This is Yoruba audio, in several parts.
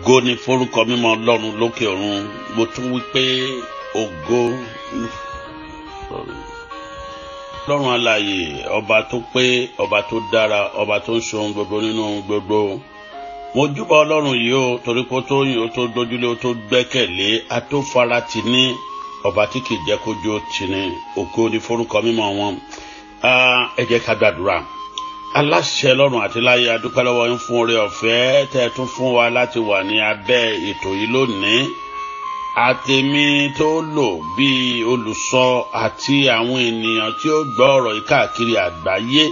ògo ni forúkọ mímọ́ Ọlọ́run lókè ọ̀run. Mo tún wí pé ògo Ọlọ́run alààyè, ọba tó pé, ọba tó dára, ọba tó ń ṣe ohun gbogbo nínú ohun gbogbo. Mo júbà Ọlọ́run yìí o, torí pé ó tó yìn, ó tó dójúlé, ó tó gbẹ́kẹ̀lé, a tó fara tì ní, ọba tí kìí jẹ́ kójú ó tì ní. Ògo ni forúkọ mímọ́ wọn. Ẹ jẹ́ ká gbàdúrà. Aláṣẹ lọ́run àti láyé, a dúpẹ́ lọ́wọ́ yín fún oore ọ̀fẹ́ tẹ́ tún fún wa láti wà ní abẹ́ ètò yìí lónìí. Àtèmi tó lò bí olùsọ àti àwọn ènìyàn tí ó gbọ́ ọ̀rọ̀ yìí káàkiri àgbáyé,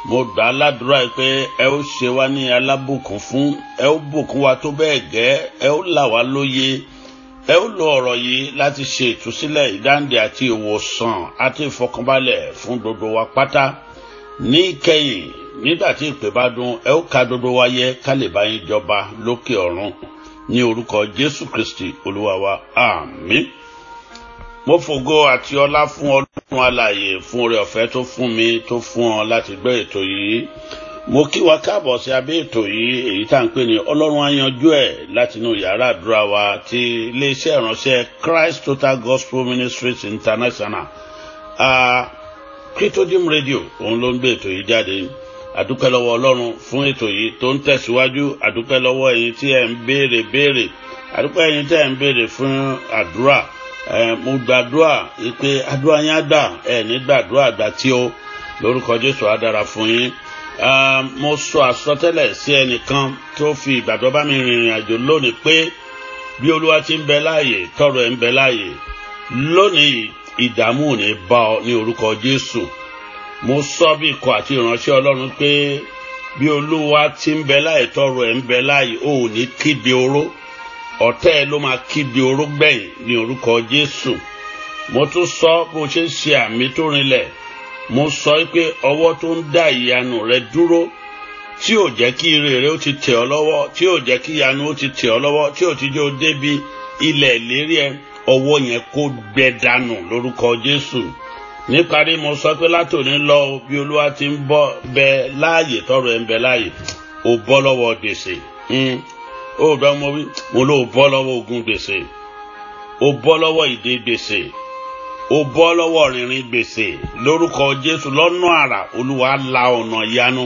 mo gbà á ládùúrà pé ẹ ó ṣe wá ní alábùkún fún, ẹ ó bùkún wa tó bẹ́ẹ̀ gẹ́, ẹ ó là wá lóye, ẹ ó lo ọ̀rọ̀ yìí láti ṣe ìtúsílẹ̀, ìdáǹdè àti ìwòsàn àti ìfọkànbalẹ̀ fún gbogbo wa pátá. Ní ìkẹyìn, nígbà tí ìpè bá dún, ẹ ó ka gbogbo wa yẹ ká lè bá yín jọba lókè ọ̀run. Ní orúkọ Jésù Kristi Olúwa wa, àmín. Mo fògo àti ọlá fún Ọlọ́run alààyè fún oore ọ̀fẹ́ tó fún mi, tó fún ọ láti gbọ́ ètò yìí. Mo kí wa káàbọ̀ sí abẹ́ ètò yìí, èyí tá à ń pè ní Ọlọ́run á yanjú ẹ̀, látinú yàrá àdúrà wa ti iléeṣẹ́ ìránṣẹ́ Christ Total Gospel Ministries International. Critodium Radio òun ló ń gbé ètò yìí jáde. Àdúpẹ́ lọ́wọ́ Ọlọ́run fún ètò yìí tó ń tẹ̀síwájú. Àdúpẹ́ lọ́wọ́ ẹ̀yin tí ẹ̀ ń béèrè. Àdúpẹ́ ẹ̀yin tí ẹ̀ ń béèrè fún àdúrà. Mo gbàdúrà pé àdúrà yín á gbà, ẹ̀ ní gbàdúrà àgbà tí ó lórúkọ Jésù á dára fún yín. Mo sọ àsọtẹ́lẹ̀ sí ẹnìkan tó fi ìgbàgbọ́ bá mi rìnrìn àjò lónìí pé bí Olúwa ti ń bẹ láàyè, tọrọ ẹ̀ ń bẹ láàyè, lónìí ìdààmú ò ní bá ọ ní orúkọ Jésù. Mo sọ bí ikọ̀ àti ìránṣẹ́ Ọlọ́run pé bí Olúwa ti ń bẹ láàyè, tọrọ ẹ̀ ń bẹ láàyè, ò ní kígbe oró, ọ̀tá ẹ ló máa kígbe oró gbẹ̀yìn ní orúkọ Jésù. Mo tún sọ bó ṣe ń ṣe àmì tó rinlẹ̀, mo sọ pé ọwọ́ tó ń dá ìyanu rẹ dúró, tí ò jẹ́ kí ire rẹ ó ti tẹ̀ ọ́ lọ́wọ́, tí ò jẹ́ kí ìyanu ó ti tẹ̀ ọ́ lọ́wọ́, tí ò ti jẹ́ ó débi ilẹ̀ ìlérí ẹ, ọwọ́ yẹn kó gbẹ dànù lórúkọ Jésù. Níparí, mo sọ pé látòní lọ bí Olúwa ti ń bọ́ bẹ láàyè, tọrọ ẹ̀ ń bẹ láàyè, ó bọ́ lọ́wọ́ gbèsè. Ó gbọ́ mo wí, mo ló bọ́ lọ́wọ́ ogun gbèsè, ó bọ́ lọ́wọ́ ìdè gbèsè, ó bọ́ lọ́wọ́ rìnrìn gbèsè lórúkọ Jésù. Lọ́nà àrà Olúwa la ọ̀nà ìyanu,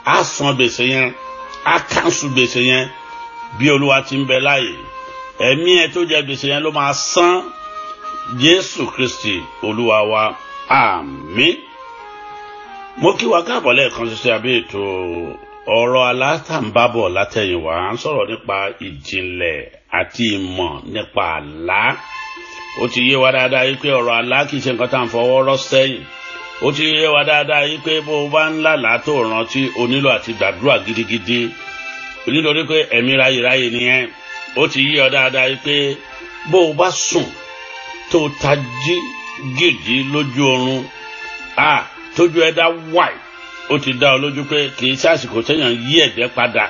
á san gbèsè yẹn, á kánṣu gbèsè yẹn bí Olúwa ti ń bẹ láàyè. Ẹ̀mí ẹ tó jẹ gbèsè yẹn ló máa san. Jésù Kristi Olúwa wa, àmín. Mo kí wa káàbọ̀ lẹ́ẹ̀kan ṣiṣẹ́ abẹ́ ètò ọ̀rọ̀ alátàǹbábọ̀ látẹ̀yìnwá. À ń sọ̀rọ̀ nípa ìjìnlẹ̀ àti ìmọ̀ nípa àlá. Ó ti yé wa dáadáa yìí pé ọ̀rọ̀ àlá kìí ṣe nǹkan tá à ń fọwọ́ rọ́ sẹ́yìn. Ó ti yé wa dáadáa yìí pé bó o bá ń lálàá tó rántí, o nílò àti gbàdúrà gidigidi, nítorí pé ẹ̀mí ráyèráyè nìyẹn. Ó ti yé ọ dáadáa yìí pé bó o bá sùn tó tají gidi lójú oorun, tójú ẹ dá wáì, ó ti dá ọ lójú pé kìí ṣe àsìkò téèyàn yí ẹ̀gbẹ́ padà,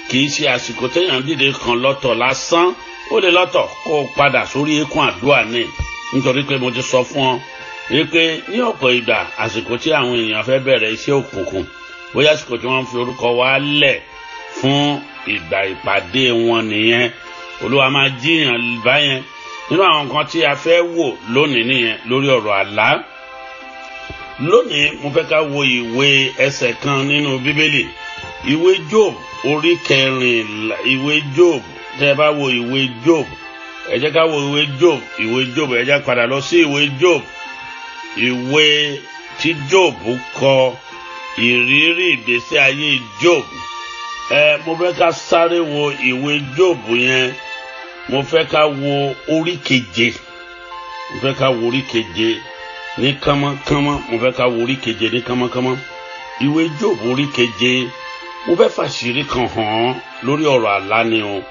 kìí ṣe àsìkò téèyàn dìde kan lọ́tọ̀ lásán. Ó lè lọ́tọ̀ kó o padà sórí eékún àdúrà ní, nítorí pé mo ti sọ fún ọ wípé ní ọ̀pọ̀ ìgbà àsìkò tí àwọn èèyàn fẹ́ bẹ̀rẹ̀ iṣẹ́ òkùnkùn, bóyá àsìkò tí wọ́n fi orúkọ wa lẹ̀ fún ìgbà ìpàdé wọn nìyẹn. Olúwa máa jíyàn báyẹn. Nínú àwọn nǹkan tí a fẹ́ wò lónìí nìyẹn lórí ọ̀rọ̀ àlá. Lónìí mo fẹ́ ká wo ìwé ẹsẹ̀ kan nínú Bíbélì, ìwé Job orí 14. Ìwé Job, tẹ́ ẹ bá wo ìwé Job, ẹ jẹ́ ká wo ìwé Job. Ìwé Job, ẹ jẹ́ padà lọ sí ìwé Job, ìwé tí Job kọ, ìrírí ìgbésí ayé Job. Mo fẹ́ ká sáré wo ìwé Job yẹn. Mo fẹ́ ká wo orí 7. Mo fẹ́ ká wo orí 7 ní kánmọ́kánmọ́. Mo fẹ́ ká wo orí 7 ní kánmọ́kánmọ́. Ìwé Job orí 7. Mo fẹ́ fàṣírí kan hàn lórí ọ̀rọ̀ àlá ni o.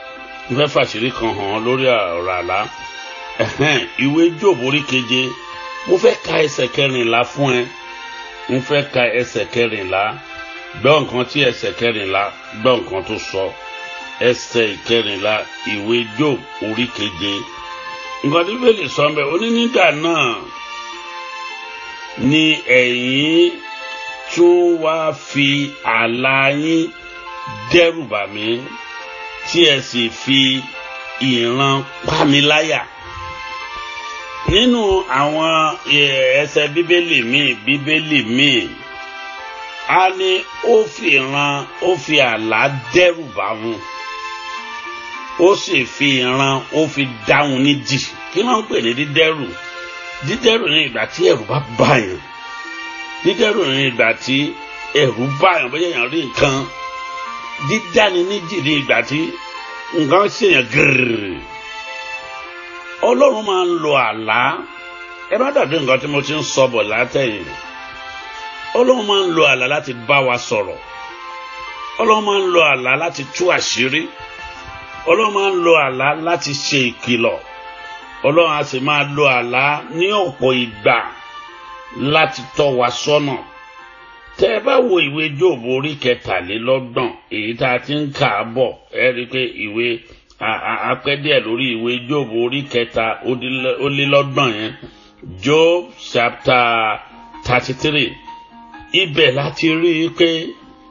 Mo fẹ́ fàṣírí kan hàn lórí ọ̀rọ̀ àlá. Ìwé Job orí 7. Mo fẹ́ ka ẹsẹ̀ 14 fún ẹ. Mo fẹ́ ka ẹsẹ̀ 14. Gbọ́ nǹkan tí ẹsẹ̀ 14, gbọ́ nǹkan tó sọ. Ẹsẹ̀ 14 ìwé Job orí 7. Nǹkan tí Bíbélì sọ ńbẹ̀, ó ní nígbà náà ni ẹ̀yin tún wá fi àlá yín dẹ́rù bà mí, tí ẹ sì fi ìran pa mí láyà. Nínú àwọn ẹsẹ̀ bíbélì míì a ní ó fi àlá dẹ́rù bá wọn, ó sì fi ìran ó fi dá wọn níjì. Kí ló ń pè ní dídẹ́rù? Dídẹ́rù ní ìgbà tí ẹ̀rù bá báyàn. Dídẹ́rù ní ìgbà tí ẹ̀rù báyàn, bóyá èèyàn rí nǹkan. Dídáni níjì ní ìgbà tí nǹkan ṣèyàn gírì. Ọlọ́run máa ń lo àlá. Ẹ má dàbí nǹkan tí mo ti ń sọ bọ̀ látẹ̀yìn. Ọlọ́run máa ń lo àlá láti bá wa sọ̀rọ̀. Ọlọ́run máa ń lo àlá láti tú àṣírí. Ọlọ́run máa ń lo àlá láti ṣe ìkìlọ̀. Ọlọ́run á sì máa lo àlá ní ọ̀pọ̀ ìgbà láti tọ́ wa sọ́nà. Tẹ́ ẹ bá wo ìwé Jóòbù orí 23, èyí tá a ti ń kà á bọ̀, ẹ rí i pé ìwé apẹ́ díẹ̀ lórí ìwé Jóòbù orí 3 yẹn, Job chapter 33. Ibẹ̀ láti rí i pé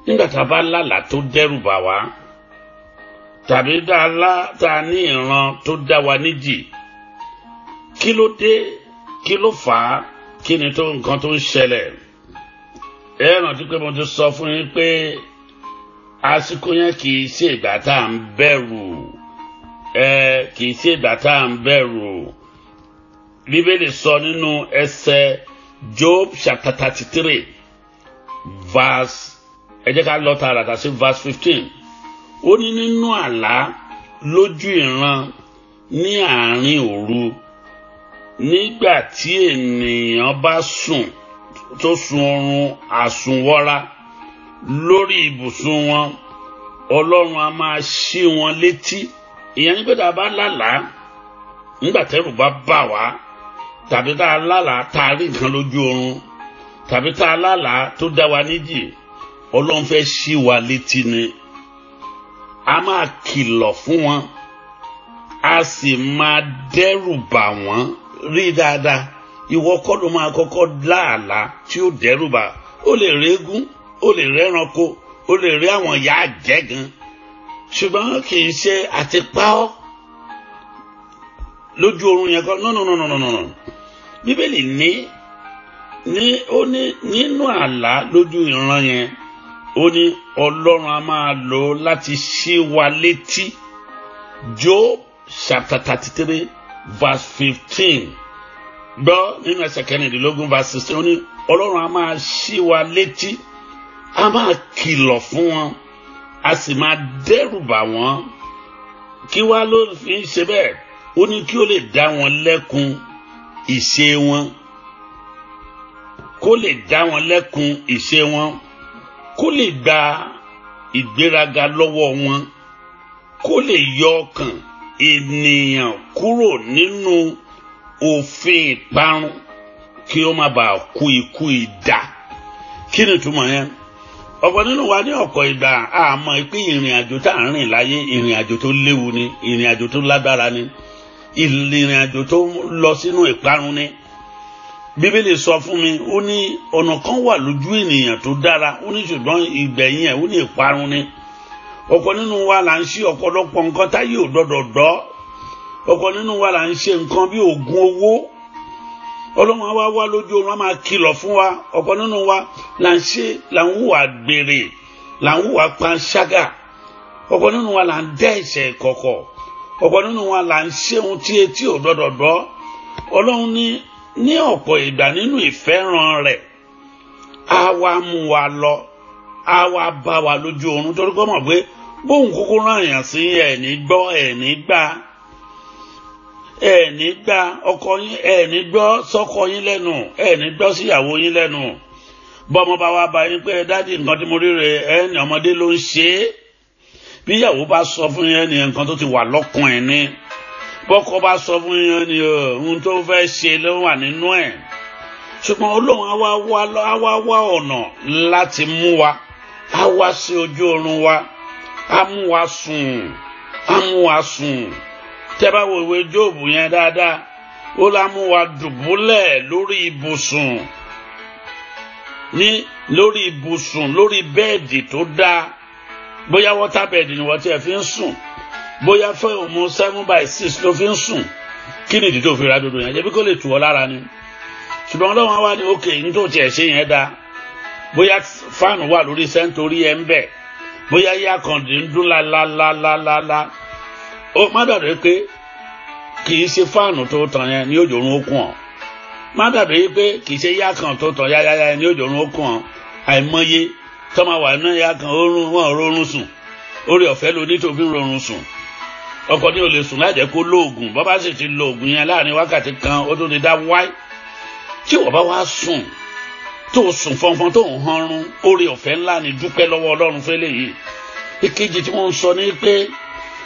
nígbà tá a bá lálàá tó dẹ́rù bà wá, tàbí tá a ní ìran tó dá wa níjì, kí ló dé, kí ló fà á, kí ni nǹkan tó ń ṣẹlẹ̀. Ẹ rántí pé mo ti sọ fún yín pé àsìkò yẹn kì í ṣe ìgbà tá à ń bẹ̀rù, kì í ṣe ìgbà tá à ń bẹ̀rù. Bíbélì sọ nínú ẹsẹ̀ Job chapter 33 verse, ẹ jẹ́ ká lọ tààràtà sí verse 15. Ó ní nínú àlá lójú ìran ní àárín òru, nígbà tí ènìyàn bá sùn tó sun oorun àsùnwọra lórí ibùsùn wọn, Ọlọ́run á máa ṣí wọn létí. Ìyẹn ní pé tá a bá lálàá nígbà tẹ́rù bá bà wá, tàbí tá a lálàá tá a rí nǹkan lójú oorun, tàbí tá a lálàá tó dá wa níjì, Ọlọ́run fẹ́ ṣí wa létí ni. A máa kìlọ̀ fún wọn, a sì máa dẹ́rù bà wọ́n. Rí dáadáa, ìwọ kọ́ ló máa kọ́kọ́ láàlá tí ó dẹ́rù bà. Ó lè régún, ó lè rẹ́ranko, ó lè rí àwọn ìyá àjẹ́gan, ṣùgbọ́n kì í ṣe àti pa ọ́ lójú oorun yẹn kọ́. No. Bíbélì ó ní nínú àlá lójú ìran yẹn, ó ní Ọlọ́run á máa lò láti ṣí wa létí. Job chapter 33 verse 15. Gbọ́ nínú ẹsẹ̀ 12 verse 16, ó ní Ọlọ́run á máa ṣí wa létí, á máa kìlọ̀ fún wọn, a sì máa dẹ́rù bà wọ́n. Kí wá ló fi ń ṣe bẹ́ẹ̀? Ó ní kí ó lè dá wọn lẹ́kun ìṣe wọn, kó lè dá wọn lẹ́kun ìṣe wọn, kó lè gba ìgbéraga lọ́wọ́ wọn, kó lè yọ ọkàn ènìyàn kúrò nínú òfin ìparun, kí ó má bàa kú ikú idà. Kí ni túmọ̀ yẹn? Ọ̀pọ̀ nínú wa ní ọ̀pọ̀ ìgbà a mọ̀ pé ìrìn àjò tá à ń rìn láyé ìrìn àjò tó léwu ni, ìrìn àjò tó lágbára ni, ìrìn àjò tó lọ sínú ìparun ni. Bíbélì sọ fún mi, ó ní ọ̀nà kan wà lójú ènìyàn tó dára, ó ní ṣùgbọ́n ìgbẹ̀yìn ẹ̀ ó ní ìparun ni. Ọ̀pọ̀ nínú wa là ń ṣe ọ̀pọ̀lọpọ̀ nǹkan táyé ò dọ́dọ̀dọ́. Ọ̀pọ̀ nínú wa là ń ṣe nǹkan bí oògùn owó. Ọlọ́run á wá lójú oorun, á máa kìlọ̀ fún wa. Ọ̀pọ̀ nínú wa là ń hùwà gbèrè, là ń hùwà panṣágà. Ọ̀pọ̀ nínú wa là ń dá ẹ̀ṣẹ̀ kọ̀kọ̀. Ọ̀pọ̀ nínú wa là ń ṣe ohun tí etí ò dọ́dọ̀dọ́. Ọlọ́run ní ọ̀pọ̀ ìgbà nínú ìfẹ́ràn rẹ̀, á wá mú wa lọ, á wá bá wa lójú oorun, torí kó mọ̀ pé bóun kúkú rán èèyàn sí ẹ̀ní gbọ́, ẹ̀ní gbà ọkọ yín, ẹ̀ní gbọ́ sọ́kọ yín lẹ́nu, ẹ̀ní gbọ́ síyàwó yín lẹ́nu. Bọ́mọ bá wá bá yín pé dádì nǹkan tí mo rí rè ẹni ọmọdé ló ń ṣe é. Bí ìyàwó bá sọ fún yín ní nǹkan tó ti wà lọ́kàn ẹ̀ ni. Bọ́kọ bá sọ fún yín ní ohun tó fẹ́ ṣe ló wà nínú ẹ̀. Ṣùgbọ́n Ọlọ́run á wá ọ̀nà láti mú wa, á wá sí ojú oorun wa, á mú wa sùn. Tẹ́ bá wo ìwé Jóòbù yẹn dáadáa, ó lá mú wa dùbúlẹ̀ lórí ibùsùn, lórí bẹ́ẹ̀dì tó dáa. Bóyá wọ́tà bẹ́ẹ̀dì ni wọ́n ti ẹ̀ fi ń sùn, bóyá fẹ́ òmu 7/6 ló fi ń sùn kí ni ìdí tó fi ra dodo yẹn jẹ́bi kó lè tù ọ́ lára ni ṣùgbọ́n ọlọ́run wá ní òkè ní tó tiẹ̀ ṣe yẹn dá bóyá fáànù wà lórí sẹ́ńtórí ẹ̀ ń bẹ̀ bóyá yá kan dì ń dún lálálálálá ó má dàbí pé kì í ṣe fáànù tó tàn yẹn ní òjòrùn okùn ọ̀ má dàbí pé kì í ṣe yá kan tó tàn yáyáyá yẹn ní òjòrùn okùn ọ̀ àìmọye tọ́mọ wà náà yá kan wọ́n rọrùn sùn orí ọ̀fẹ́ ló ní tó fi ń rọrùn sùn ọkọ ní o lè sùn láì jẹ́ kó lóògùn bọ́ bá sì ti lo oògùn yẹn láàrin wákàtí kan ó tó lè dá wáì tí wọ́n bá wá sùn tó sùn fọnfọn tó ń hanrun orí ọ̀fẹ́ ńlá ni dúpẹ́ lọ́wọ́ ọlọ́run fẹ́lẹ́ yìí èkejì tí wọ́n ń sọ ní pé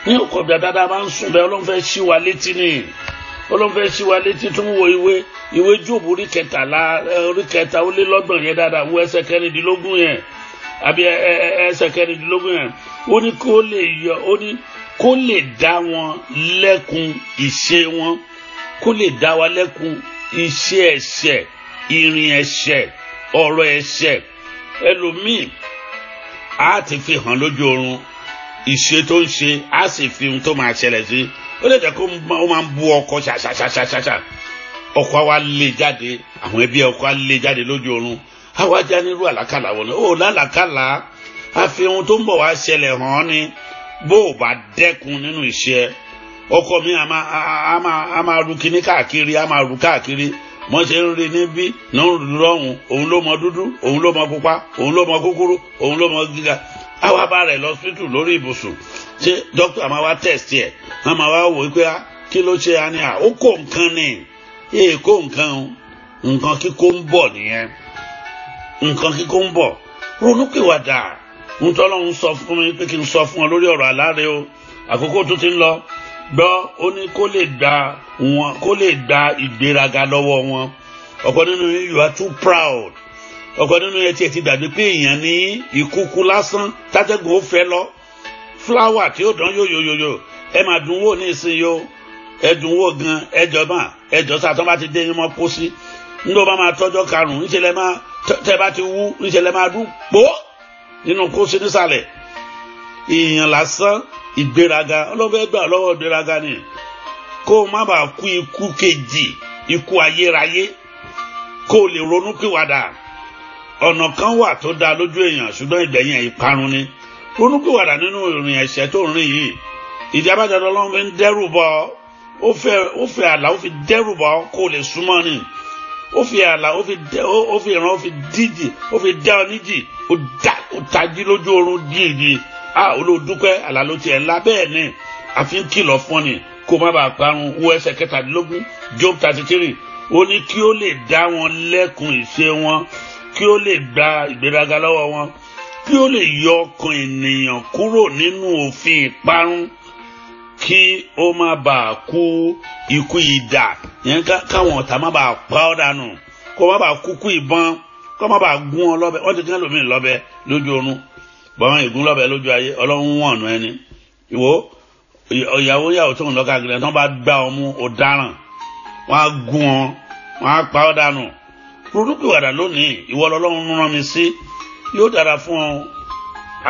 ní ọkọ̀ dáadáa máa ń sùn bẹ́ẹ̀ ọlọ́run fẹ́ ṣí wa létí ni ọlọ́run fẹ́ ṣí wa létí tó ń wo ìwé Jóòbù orí 13 ó lé lọ́gbọ̀n yẹn dáadáa wo ẹsẹ̀ 16 yẹn àbí ẹsẹ̀ 16 yẹn ó ní kó lè dá wọn lẹ́kun ìṣe wọn kó lè dá wa lẹ́kun iṣẹ́ ẹ̀ṣẹ̀ ìrìn ẹ̀ṣẹ̀ ọ̀rọ̀ ẹ̀ṣẹ̀ ẹlòmíì á ti fi hàn lójú oorun ìṣe tó ń ṣe á sì fi ohun tó máa ṣẹlẹ̀ sí ó lè jẹ́ kó ó máa ń bú ọkọ ṣàṣàṣàṣàṣà ọkọ wa lè jáde àwọn ẹbí ọkọ wa lè jáde lójú oorun àwa já nírú àlákàlà wọn ni ó lálàkàlà á fi ohun tó ń bọ̀ wá ṣẹlẹ̀ hàn ni bó o bá dẹ́kun nínú iṣẹ́ ọkọ mi a máa ru kíní káàkiri a máa ru káàkiri wọ́n ṣe ń rí níbí náà ń rí lọ́hùn òun ló mọ dúdú òun ló mọ pupa òun ló mọ kúkúrú òun ló mọ gíga àwa bá rẹ̀ lọ́sítù lórí ibùsùn ṣé dókítà máa wá tẹ̀sítì ẹ̀ wọ́n máa wá wò pé kí ló ṣe àní ó kó nǹkan ni kó nǹkan kíkó ń bọ̀ nìyẹn nǹkan kíkó ń bọ̀ ronúpìwàdà ntọ́lọ́run sọ fún mi pé kí n sọ fún ọ lórí ọ̀rọ̀ aláre o àkókò tó ti ń lọ gbọ́ ó ní kó lè gba ìgbéraga lọ́wọ́ wọn ọ̀pọ̀ nínú you are too proud ọ̀pọ̀ nínú ẹ tiẹ̀ ti dàbí pé èèyàn ní ìkúkú lásán tátẹ́gùn ó fẹ́ lọ fúláwà tí ó dán yóyóyóyó ẹ máa dùn wò ní ìsinyìí o ẹ dùn wò gan ẹjọ́ sàtọ́ bá ti dé yín mọ́ pósí nígbà bá máa tọ́jọ́ karùn-ún níṣẹ́lẹ̀ máa tẹ́ bá ti wú níṣẹ́lẹ̀ máa dùn pò nínú pósí nísàlẹ̀ èèyàn lásán ìgbéraga ọlọ́fẹ́ gbà lọ́wọ́ ìgbéraga ni kó o má bàa kú ikú kejì ikú ayérayé kó o lè ronú pìwàdà ọ̀nà kan wà tó dáa lójú èèyàn ṣùgbọ́n ìgbẹ̀yìn ìparun ni ronú pìwàdà nínú ìrìn ẹ̀ṣẹ̀ tó ń rìn yìí ìdí abájáde ọlọ́run fi ń dẹ́rù bọ́ ó fi àlà ó fi dẹ́rù bọ́ kó o lè súnmọ́ ni ó fi àlà ó fi ìran ó fi díjì ó fi dá ọ níjì ó tají lójú oorun díìdì olódúpẹ́ àlà ló tiẹ̀ ńlá bẹ́ẹ̀ ni àfi ń kìlọ̀ fún ni kó má bàa parun wo ẹsẹ̀ 17 Job 33 ó ní kí ó lè dá wọn lẹ́kun ìṣe wọn kí ó lè gba ìgbéraga lọ́wọ́ wọn kí ó lè yọ ọkàn ènìyàn kúrò nínú òfin ìparun kí ó má bàa kú ikú idà yẹn káwọn ọ̀tá má bàa pa ọ́ dànù kó má bàa kúkú ìbọn kó má bàa gún ọ lọ́bẹ wọ́n ti gán lómi lọ́bẹ lójú oorun bọ́n ìgún lọ́bẹ lójú ayé ọlọ́run wọ̀n ọ̀nà ẹni ìwọ ìyàwó tó ń lọ káàkiri tí wọ́n bá gbá ọ mú ọ̀daràn wọ́n á gún ọ wọ́n á pa ọ́ dànù ronúpìwàdà lónìí ìwọ lọ́lọ́run rán mi sí yóò dára fún ọ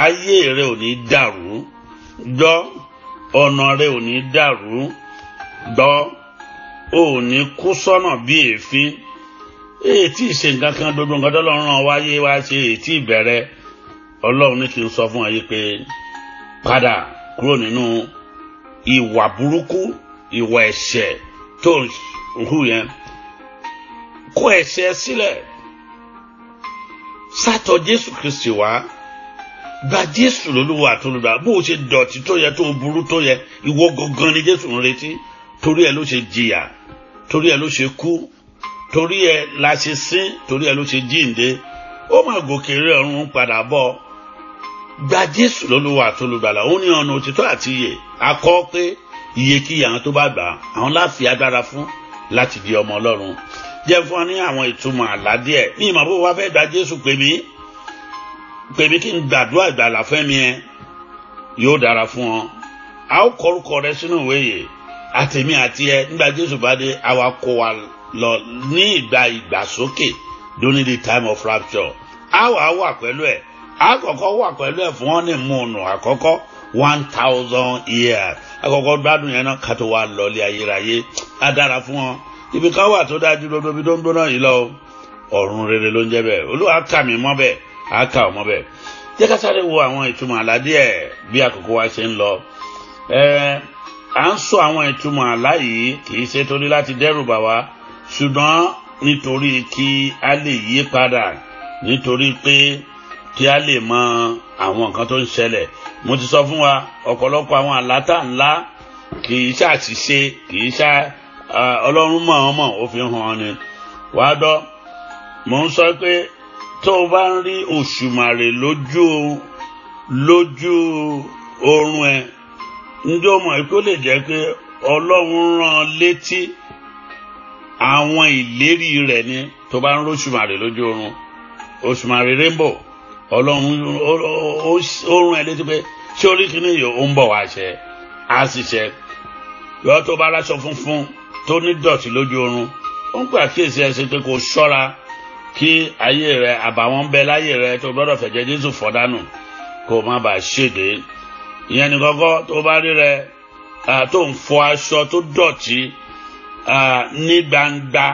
ayé rẹ ò ní dàrú gbọ́ ọ̀nà rẹ ò ní dàrú gbọ́ ò ní kú sọ́nà bí èéfín tí ìṣe nǹkan kan gbogbo nǹkan tọ́lọ́run rán wáyé wá ṣe tí ìbẹ̀rẹ̀ ọlọ́run ní kí n sọ fún ayé pé padà kúrò nínú ìwà burúkú ìwà ẹ̀ṣẹ̀ tó ń hù yẹn kó ẹ̀ṣẹ̀ sílẹ̀ sátọ̀ Jésù Kristi wá gba Jésù lólúwa àtolùgbà bó o ṣe dọ̀tí tó yẹ tó burú tó yẹ ìwọ gangan ni Jésù ń retí torí ẹ ló ṣe jìyà torí ẹ ló ṣe kú torí ẹ la ṣe sín torí ẹ ló ṣe jíǹde ó máa gòkè rẹ ọ̀run padà bọ̀ gba Jésù lólúwa àtolùgbàlà ó ní ọ̀nà òtítọ́ àti ìyè akọ́ pé iyekíyè àwọn tó bá gbà àwọn láfi agbára fún láti di ọmọ Ọlọ́run jẹ́ fún ọ ní àwọn ìtumọ̀ àlá díẹ̀ ní ìmọ̀ bó wá fẹ́ gba Jésù pè mí kí n gbàdúrà ìgbàlà fẹ́ mi ẹ yóò dára fún ọ a ó kọrúkọ rẹ sínú ìwé yìí àtèmi àti ẹ nígbà Jésù bá dé àwa kó wa lọ ní ìgbàsókè during the time of rapture a wà pẹ̀lú ẹ̀ a kọ́kọ́ wà pẹ̀lú ẹ̀ fún ọ́nì múnú àkọ́kọ́ 1,000 years àkọ́kọ́ gbádùn yẹn náà ká tó wá lọ lé ayérayé á dára fún wọn ibi kan wà tó dájú lódò bí tó ń gbóná yìí lọ ọ̀run rere ló ń jẹ́ bẹ́ẹ̀ Olúwa kà mí mọ́ bẹ́ẹ̀ á kà ọ́ mọ́ bẹ́ẹ̀ jẹ́ ká sáré wo àwọn ìtumọ̀ àlá díẹ̀ bí àkókò wa ṣe ń lọ à ń sọ àwọn ìtumọ̀ àlá yìí kì í ṣe torí láti dẹ́rù bà wá ṣùgbọ́n nítorí kí a lè yí padà nítorí pé kí a lè mọ àwọn nǹkan tó ń ṣẹlẹ̀ mo ti sọ fún wa ọ̀pọ̀lọpọ̀ àwọn àlátà ńlá kì í ṣàṣìṣe kì í ṣá Ọlọ́run mọ̀ ó fi hàn ni wàá dọ́ mo ń sọ pé tó o bá ń rí òṣùmàrè lójú oorun ẹ ǹjẹ́ o mọ̀ pé ó lè jẹ́ pé Ọlọ́run rán létí àwọn ìlérí rẹ̀ ni tó bá ń rí òṣùmàrè lójú oorun òṣùmàrè rainbow Ọlọ́run ó rán ẹ létí pé ṣé orí kìíní yìí ó ń bọ̀ wá ṣẹ á sì ṣẹ yọ tó bá láṣọ funfun tó ní dọ̀tí lójú oorun ó ń gbà kíyèsí ẹ sí pé kó ṣọ́ra kí ayé rẹ àbàwọ́n bẹ láyé rẹ tó gbọ́dọ̀ fẹ̀jẹ̀ Jésù fọ̀dánù kó má bàa ṣèdè ìyẹn ní kọ́kọ́ tó bá rí rẹ tó ń fọ aṣọ tó dọ̀tí ní gbangba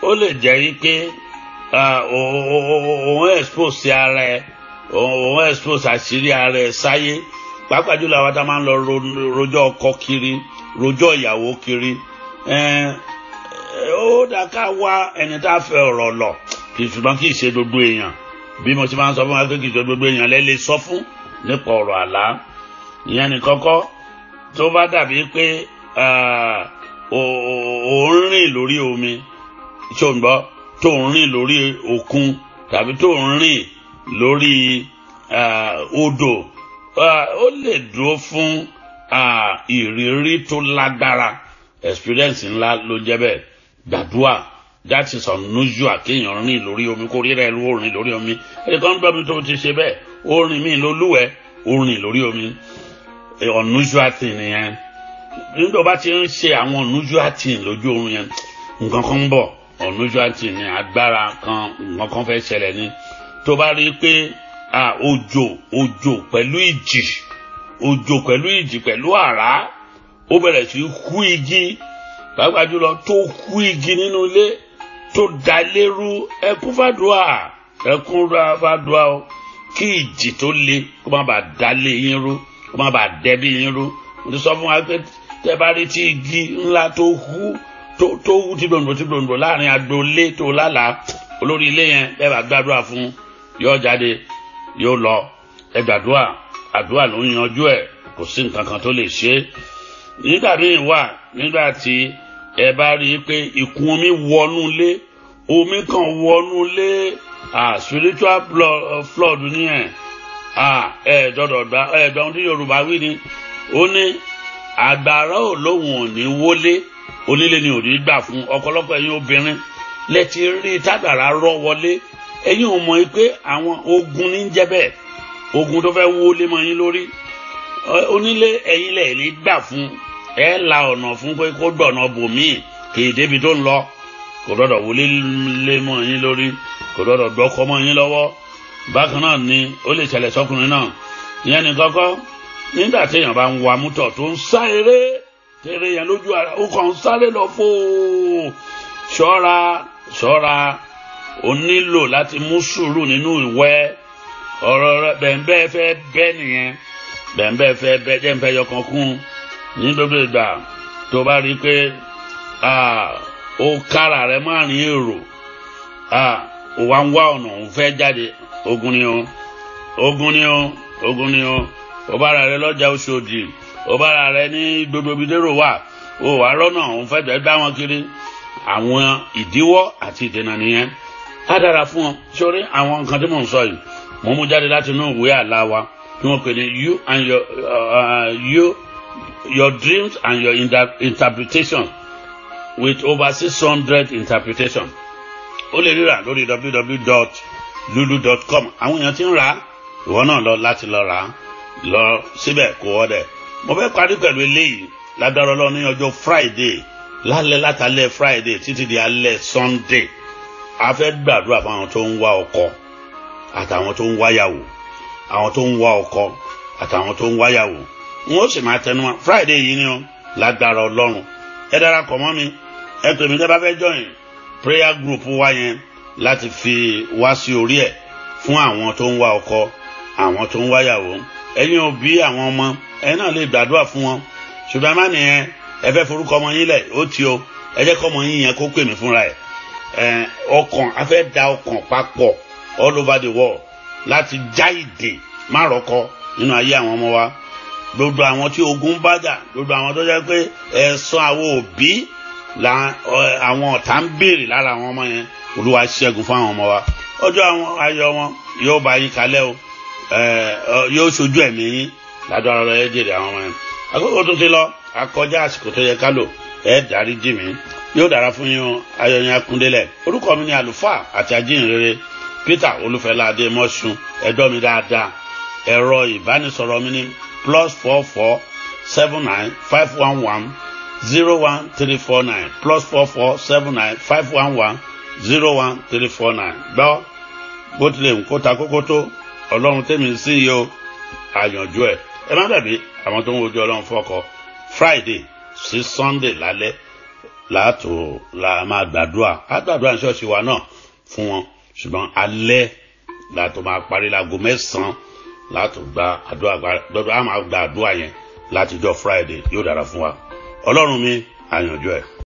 ó lè jẹ́ wípé òun expose ara ẹ òun expose àṣírí ara ẹ sáyé pàápàá jùlọ àwọn tá a máa ń lọ rojọ́ ọkọ kiri rojọ́ ìyàwó kiri ó dá ká wá ẹni tá a fẹ́ ọ̀rọ̀ lọ ṣùgbọ́n kì í ṣe gbogbo èèyàn bí mo ti máa ń sọ fún wa pé kì í ṣe gbogbo èèyàn lè sọ fún nípa ọ̀rọ̀ àlá ìyẹn ní kọ́kọ́ tó bá dàbí pé ò ń rìn lórí omi ṣòǹgbọ́ tó ń rìn lórí òkun tàbí tó ń rìn lórí odò ó lè dúró fún ìrírí tó lágbára experience ńlá ló jẹ́ bẹ́ẹ̀ gbàdúrà that is unusual kéèyàn rìn lórí omi kó rírẹ́ ẹrú ó rìn lórí omi ẹnìkan gbọ́ mi tó ti ṣe bẹ́ẹ̀ ó rìn mí lólúwẹ̀ẹ́ ó rìn lórí omi unusual thing nìyẹn nígbà bá ti ń ṣe àwọn unusual thing lójú oorun yẹn nǹkan kan ń bọ̀ unusual thing ní agbára kan nǹkan kan fẹ́ ṣẹlẹ̀ ni tó bá rí i pé òjò pẹ̀lú ìjì pẹ̀lú àrá ó bẹ̀rẹ̀ sí hú igi pàápàá jùlọ tó hú igi nínú ilé tó dá lérú ẹkún fàdúrà o kí ìjì tó le kó má bàa dálé yín rú kó má bàa dẹ́bí yín rú mo ti sọ fún wa pé tẹ́ bá rí tí igi ńlá tó hú tí gbòǹgbò láàrin agboolé tó lálàá olórí ilé yẹn ẹ bá gbàdúrà fún yóò jáde yóò lọ ẹ gbàdúrà àdúrà ló ń yanjú ẹ kò sí nǹkan kan tó lè ṣe é nígbà míì wà nígbà tí ẹ bá rí i pé ìkún omi wọnú lé omi kan wọnú lé spiritual flood nìyẹn ẹ̀ẹ́dọ̀dọ̀ tí Yorùbá wí ni ó ní àgbàrá ò lóhùn ò ní wọlé onílé ni ò ní gbà fún ọ̀pọ̀lọpọ̀ ẹ̀yin obìnrin lẹ́tí rí tágbàrá rọ́ wọlé ẹ̀yin ò mọ̀ pé àwọn ogun ní jẹ́ bẹ́ẹ̀ ogun tó fẹ́ wọlé mọ́ yín lórí onílé ẹ̀yin lẹ̀ ní gbà fún ẹ la ọ̀nà fún pé kó gbọ̀nà bòmíì kì í débi tó ń lọ kò gbọ́dọ̀ wọlé lé mọ́ yín lórí kò gbọ́dọ̀ gbọ́kọ́ mọ́ yín lọ́wọ́ bákan náà ni ó lè ṣẹlẹ̀ sọ́kùnrin náà ìyẹn ní kọ́kọ́ nígbà téèyàn bá ń wa mútọ̀ tó ń sá eré tèrè yẹn lójú ara ó kàn ń sáré lọ fò ṣọ́ra ó nílò láti mú sùúrù nínú ìwẹ̀ ọ̀rọ̀ rẹ̀ bẹ̀ǹbẹ̀ fẹ́ bẹ́ nìyẹn bẹ̀ǹbẹ̀ fẹ́ bẹ́ jẹ́ ń fẹ́ yọkan kún ní gbogbo ìgbà tó bá rí i pé ó kára rẹ̀ má rìn èrò ó wá ń wá ọ̀nà òun fẹ́ jáde ogun ni o ó bára rẹ̀ lọ́jà Òṣòdì ó bára rẹ̀ ní gbogbo ibi dérò wà ó wà rọ́nà òun fẹ́ gbá wọn kiri àwọn ìdíwọ́ àti ìdènà nìyẹn á dára fún ọ sórí àwọn nǹkan tí mò ń sọ yìí mo mú jáde láti inú ìwé àlá wa tí wọ́n pè ní your dreams and your interpretation with over 600 interpretation ó lè ríra lórí www.lulu.com àwọn èèyàn ti ń rà ìwọ náà lọ láti lọ rà lọ síbẹ̀ kó ọdẹ mo fẹ́ parí pẹ̀lú eléyìí lágbára Ọlọ́run ní ọjọ́ Friday lálẹ́ látàlẹ́ Friday títí di alẹ́ Sunday a fẹ́ gbàdúrà fún àwọn tó ń wá ọkọ àtàwọn tó ń wáyàwó àwọn tó ń wá ọkọ àtàwọn tó ń wáyàwó n ó sì máa tẹnumọ́ Friday yìí ni o lágbára Ọlọ́run ẹ darapọ̀ mọ́ mi ẹ pè mí tẹ́ bá fẹ́ join prayer group wa yẹn láti fi wá sí orí ẹ̀ fún àwọn tó ń wá ọkọ àwọn tó ń wáyàwó ẹ̀yin òbí àwọn ọmọ ẹ̀yin náà lè gbàdúrà fún wọn ṣùgbọ́n má nìyẹn ẹ fẹ́ forúkọ ọmọ yín lẹ̀ ó ti o ẹ jẹ́ kọ́ ọmọ yín yẹn kó pè mí fúnra ẹ̀ ọkàn a fẹ́ da ọkàn papọ̀ all over the world láti já ìdè márọ̀kọ nínú ayé àwọn ọmọ wa gbogbo àwọn tí ogun bá jà gbogbo àwọn tó jẹ́ pé ẹ̀san àwọn òbí àwọn ọ̀tá ń béèrè lára àwọn ọmọ yẹn Olúwa ṣẹ́gun fún àwọn ọmọ wa ọjọ́ àwọn ayọ̀ wọn yóò bá yín kalẹ̀ o yóò ṣojú ẹ̀mí yín ládùúgbò ọ̀rọ̀ ẹ̀ jèrè àwọn ọmọ yẹn àkókò tó ti lọ akọjá àsìkò tó yẹ ká lò ẹ dárí jì mí yóò dára fún yín ayọ̀ yín akúndélẹ̀ orúkọ mi ni àlùfáà àti ajínrere Peter Olúfẹ́ládé Mọ́ṣún ẹ̀dọ́ mi dáadáa ẹ̀rọ ìbánisọ̀rọ̀ mi ní +44 79 511 01349 +44 79 511 01349 gbọ́ bó tilẹ̀ ń kó ta kókó tó Ọlọ́run tẹ́mi sí iye o àyànjú ẹ̀ ẹ má dàbí àwọn tó ń wojú Ọlọ́run fọ́kọ Friday sí Sunday lálẹ́ láàtò la máa gbàdúrà àgbàdúrà ní ṣọ́ọ̀ṣì wa náà fún wọn ṣùgbọ́n alẹ́ láàtò máa parí láago 9 láàtò gba àdúrà gbọ́dọ̀ á máa gba àdúrà yẹn láti jọ Friday yóò dára fún wa Ọlọ́run mi àyànjú ẹ̀.